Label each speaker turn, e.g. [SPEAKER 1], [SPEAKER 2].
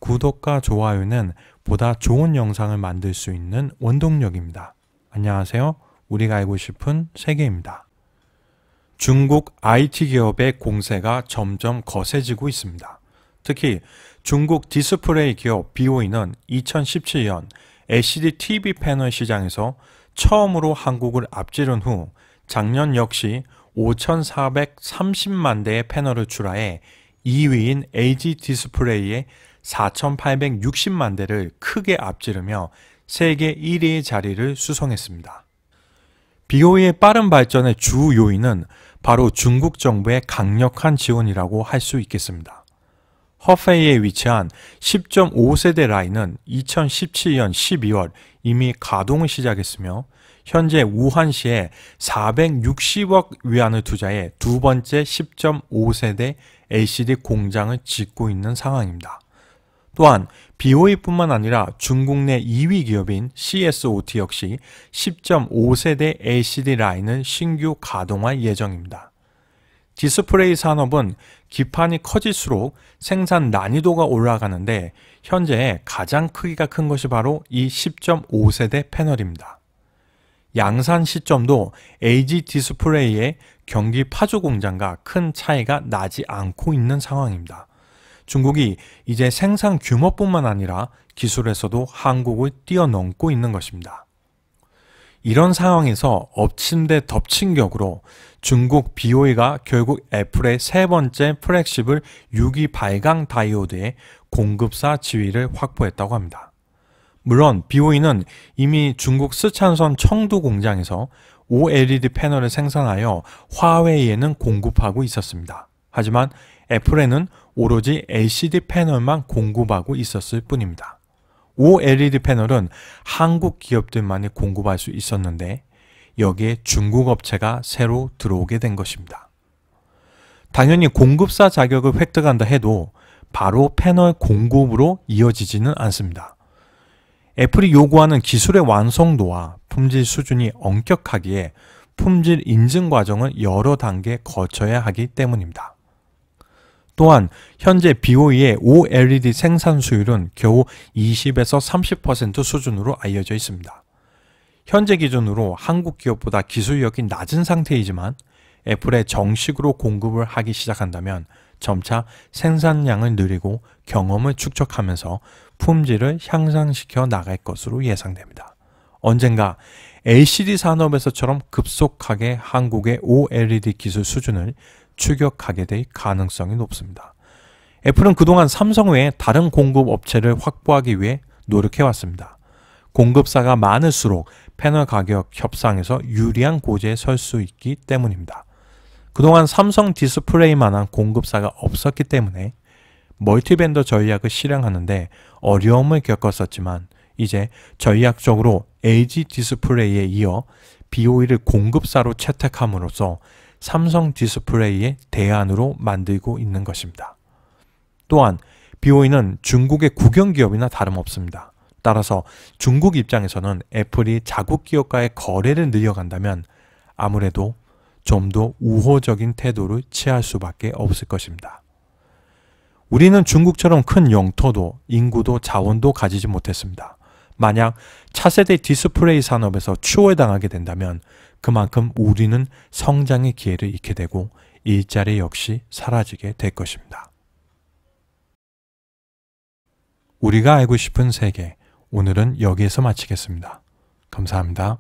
[SPEAKER 1] 구독과 좋아요는 보다 좋은 영상을 만들 수 있는 원동력입니다. 안녕하세요. 우리가 알고 싶은 세계입니다. 중국 IT 기업의 공세가 점점 거세지고 있습니다. 특히 중국 디스플레이 기업 BOE는 2017년 LCD TV 패널 시장에서 처음으로 한국을 앞지른 후 작년 역시 5,430만 대의 패널을 출하해 2위인 LG 디스플레이의 4,860만 대를 크게 앞지르며 세계 1위의 자리를 수성했습니다. BOE의 빠른 발전의 주 요인은 바로 중국 정부의 강력한 지원이라고 할 수 있겠습니다. 허페이에 위치한 10.5세대 라인은 2017년 12월 이미 가동을 시작했으며 현재 우한시에 460억 위안을 투자해 두 번째 10.5세대 LCD 공장을 짓고 있는 상황입니다. 또한 BOE뿐만 아니라 중국 내 2위 기업인 CSOT 역시 10.5세대 LCD 라인을 신규 가동할 예정입니다. 디스플레이 산업은 기판이 커질수록 생산 난이도가 올라가는데 현재 가장 크기가 큰 것이 바로 이 10.5세대 패널입니다. 양산 시점도 LG 디스플레이의 경기 파주 공장과 큰 차이가 나지 않고 있는 상황입니다. 중국이 이제 생산 규모뿐만 아니라 기술에서도 한국을 뛰어넘고 있는 것입니다. 이런 상황에서 엎친 데 덮친 격으로 중국 BOE가 결국 애플의 세 번째 플렉십을 6위 발광 다이오드의 공급사 지위를 확보했다고 합니다. 물론 BOE는 이미 중국 쓰촨성 청두 공장에서 OLED 패널을 생산하여 화웨이에는 공급하고 있었습니다. 하지만 애플에는 오로지 LCD 패널만 공급하고 있었을 뿐입니다. OLED 패널은 한국 기업들만이 공급할 수 있었는데 여기에 중국 업체가 새로 들어오게 된 것입니다. 당연히 공급사 자격을 획득한다 해도 바로 패널 공급으로 이어지지는 않습니다. 애플이 요구하는 기술의 완성도와 품질 수준이 엄격하기에 품질 인증 과정을 여러 단계 거쳐야 하기 때문입니다. 또한 현재 BOE의 OLED 생산 수율은 겨우 20에서 30% 수준으로 알려져 있습니다. 현재 기준으로 한국 기업보다 기술력이 낮은 상태이지만 애플에 정식으로 공급을 하기 시작한다면 점차 생산량을 늘리고 경험을 축적하면서 품질을 향상시켜 나갈 것으로 예상됩니다. 언젠가 LCD 산업에서처럼 급속하게 한국의 OLED 기술 수준을 추격하게 될 가능성이 높습니다. 애플은 그동안 삼성 외에 다른 공급 업체를 확보하기 위해 노력해왔습니다. 공급사가 많을수록 패널 가격 협상에서 유리한 고지에 설 수 있기 때문입니다. 그동안 삼성 디스플레이만한 공급사가 없었기 때문에 멀티벤더 전략을 실행하는데 어려움을 겪었었지만 이제 전략적으로 LG 디스플레이에 이어 BOE를 공급사로 채택함으로써 삼성 디스플레이의 대안으로 만들고 있는 것입니다. 또한 BOE는 중국의 국영기업이나 다름없습니다. 따라서 중국 입장에서는 애플이 자국 기업과의 거래를 늘려간다면 아무래도 좀 더 우호적인 태도를 취할 수밖에 없을 것입니다. 우리는 중국처럼 큰 영토도 인구도 자원도 가지지 못했습니다. 만약 차세대 디스플레이 산업에서 추월당하게 된다면 그만큼 우리는 성장의 기회를 잃게 되고 일자리 역시 사라지게 될 것입니다. 우리가 알고 싶은 세계, 오늘은 여기에서 마치겠습니다. 감사합니다.